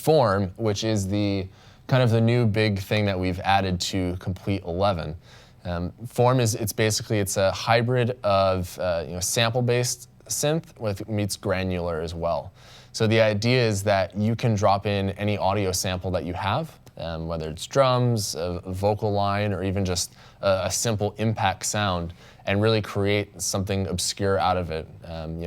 form, which is the kind of the new big thing that we've added to Komplete 11. Form is it's a hybrid of sample-based synth meets granular as well. So the idea is that you can drop in any audio sample that you have, whether it's drums, a vocal line, or even just a simple impact sound, and really create something obscure out of it.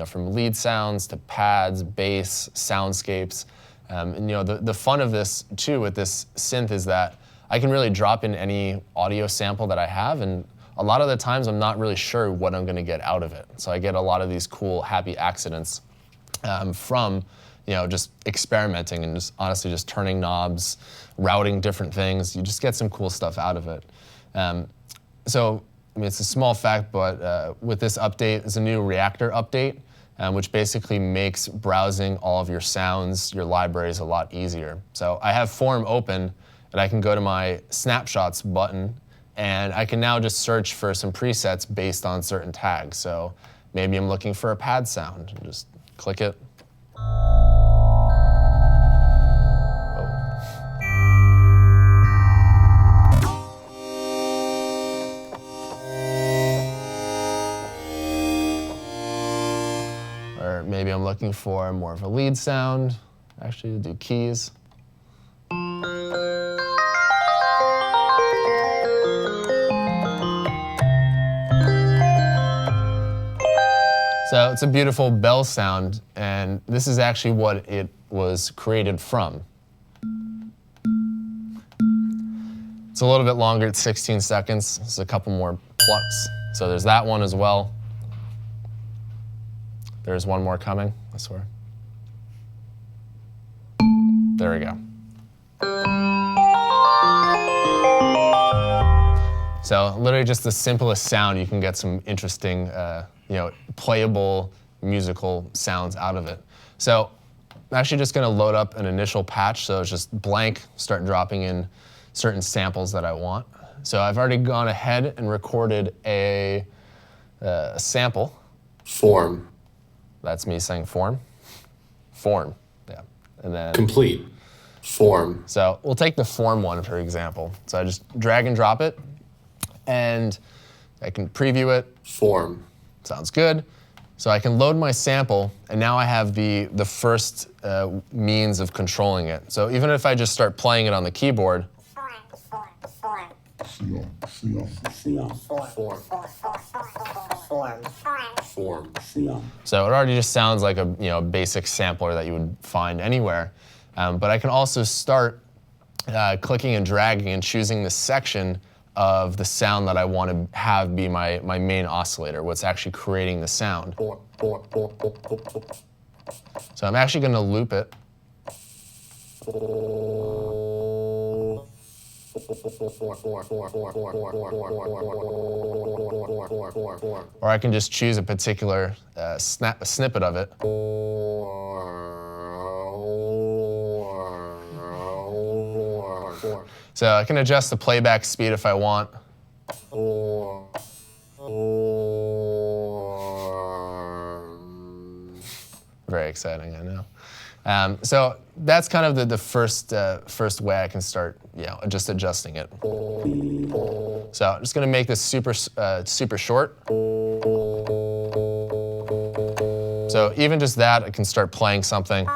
From lead sounds to pads, bass, soundscapes. The fun of this too with this synth is that I can really drop in any audio sample that I have, and a lot of the times I'm not really sure what I'm going to get out of it. So I get a lot of these cool, happy accidents from just experimenting and just honestly just turning knobs, routing different things. You just get some cool stuff out of it. It's a small fact, but with this update, it's a new Reaktor update, which basically makes browsing all of your sounds, your libraries, a lot easier. So I have Form open, and I can go to my Snapshots button, and I can now just search for some presets based on certain tags. So maybe I'm looking for a pad sound, and just click it. Or maybe I'm looking for more of a lead sound. Actually, do keys. So it's a beautiful bell sound, and this is actually what it was created from. It's a little bit longer, it's 16 seconds. There's a couple more plucks. So there's that one as well. There's one more coming, I swear. There we go. So literally just the simplest sound, you can get some interesting, playable musical sounds out of it. So I'm actually just going to load up an initial patch. So it's just blank, start dropping in certain samples that I want. So I've already gone ahead and recorded a sample. Form. That's me saying form. Form, yeah. And then Komplete. Form. So we'll take the form one, for example. So I just drag and drop it, and I can preview it. Form. Sounds good. So I can load my sample, and now I have the first means of controlling it. So even if I just start playing it on the keyboard, so it already just sounds like a basic sampler that you would find anywhere. But I can also start clicking and dragging and choosing the section of the sound that I want to have be my main oscillator, what's actually creating the sound. So I'm actually going to loop it. Or I can just choose a particular snippet of it. So I can adjust the playback speed if I want. Very exciting, I know. So that's kind of the first way I can start, just adjusting it. So I'm just going to make this super short. So even just that, I can start playing something.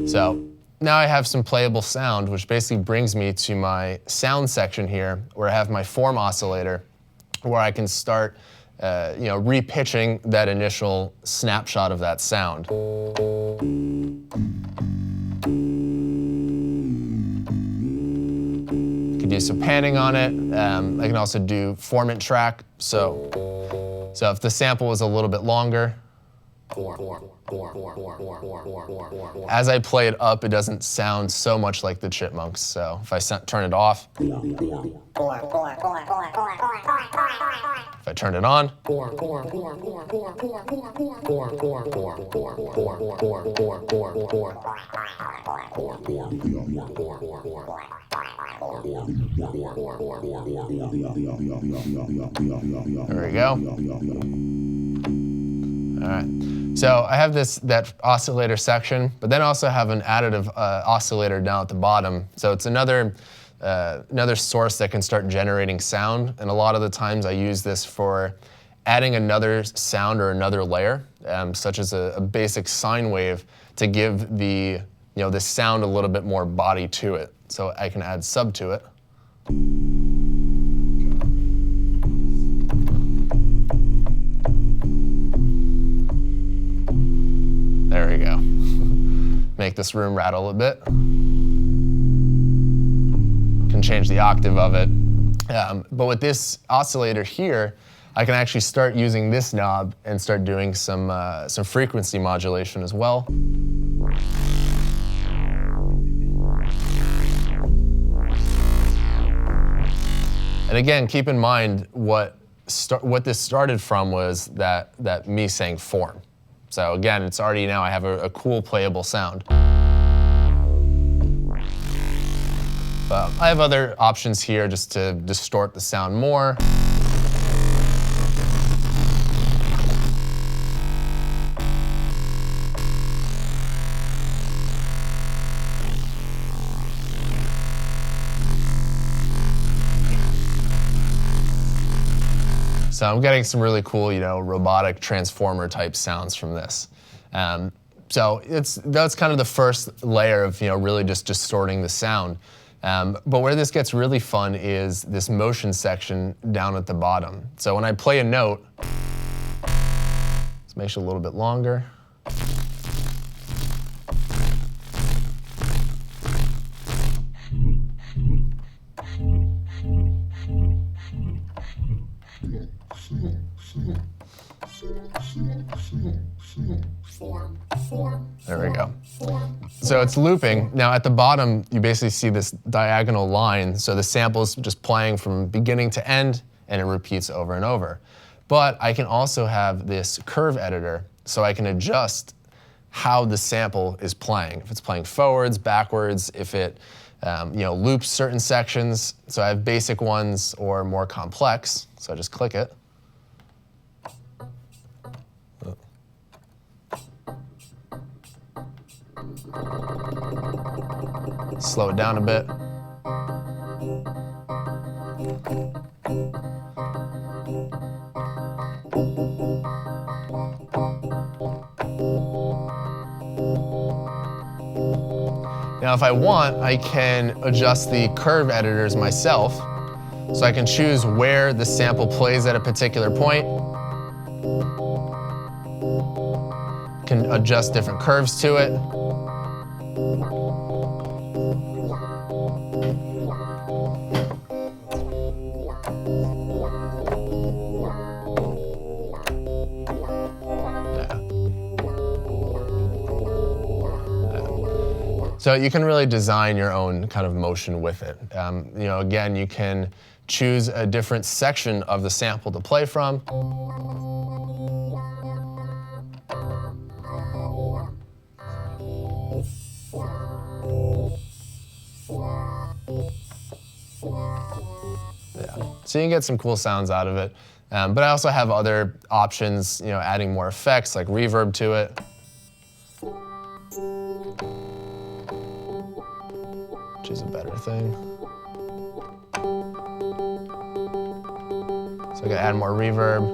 So now I have some playable sound, which basically brings me to my sound section here, where I have my form oscillator, where I can start repitching that initial snapshot of that sound. You can do some panning on it. I can also do formant track. So if the sample was a little bit longer, as I play it up, it doesn't sound so much like the Chipmunks. So if I turn it off, if I turn it on, there we go. All right. So I have that oscillator section, but then also have an additive oscillator down at the bottom. So it's another source that can start generating sound. And a lot of the times I use this for adding another sound or another layer, such as a basic sine wave, to give the sound a little bit more body to it. So I can add sub to it. There we go. Make this room rattle a bit. Can change the octave of it. But with this oscillator here, I can actually start using this knob and start doing some frequency modulation as well. And again, keep in mind what this started from was that me saying form. So again, it's already now I have a cool playable sound. But I have other options here just to distort the sound more. So I'm getting some really cool, robotic transformer type sounds from this. So that's kind of the first layer of, really just distorting the sound. But where this gets really fun is this motion section down at the bottom. So when I play a note, let's make it a little bit longer. There we go. So it's looping. Now at the bottom, you basically see this diagonal line. So the sample's just playing from beginning to end, and it repeats over and over. But I can also have this curve editor, so I can adjust how the sample is playing. If it's playing forwards, backwards, if it loops certain sections. So I have basic ones or more complex. So I just click it. Slow it down a bit. Now if I want, I can adjust the curve editors myself. So I can choose where the sample plays at a particular point. Can adjust different curves to it. So you can really design your own kind of motion with it. Again, you can choose a different section of the sample to play from. So you can get some cool sounds out of it. But I also have other options, adding more effects like reverb to it. Which is a better thing. So I can add more reverb,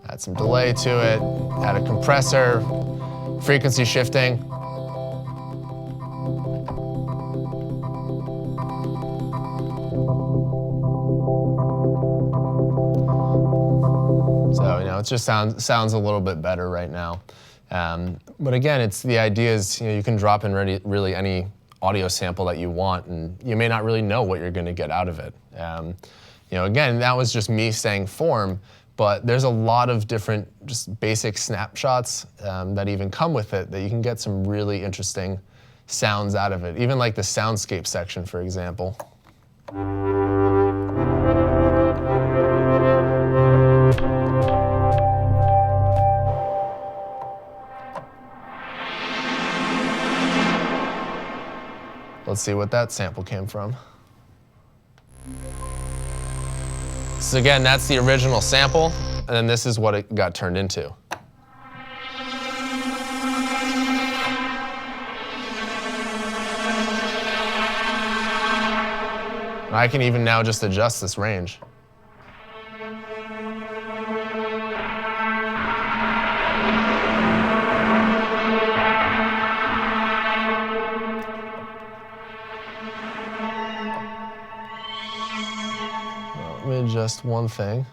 add some delay to it, add a compressor, frequency shifting. So it just sounds a little bit better right now. But again, the idea is you can drop in really any audio sample that you want, and you may not really know what you're going to get out of it. Again, that was just me saying form, but there's a lot of different just basic snapshots that even come with it that you can get some really interesting sounds out of it. Even like the soundscape section, for example. Let's see what that sample came from. So again, that's the original sample. and then this is what it got turned into. I can even now just adjust this range. Let me adjust one thing.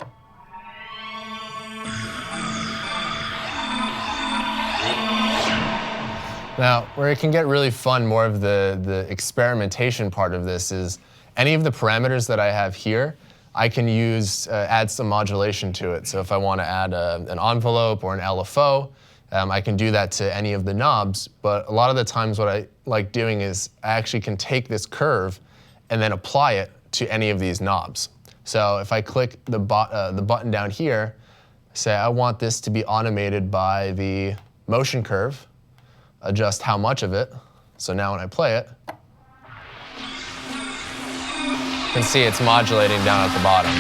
Now, where it can get really fun, more of the experimentation part of this is any of the parameters that I have here, I can use, add some modulation to it. So if I want to add an envelope or an LFO, I can do that to any of the knobs. But a lot of the times what I like doing is I actually can take this curve and then apply it to any of these knobs. So if I click the button down here, say I want this to be automated by the motion curve, adjust how much of it. So now when I play it, you can see it's modulating down at the bottom.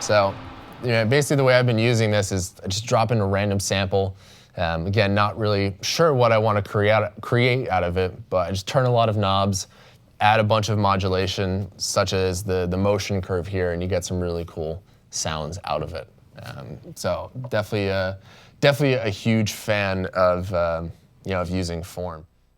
So, basically the way I've been using this is I just drop in a random sample. Again, not really sure what I want to create out of it, but I just turn a lot of knobs, add a bunch of modulation, such as the motion curve here, and you get some really cool sounds out of it. So definitely a huge fan of of using form.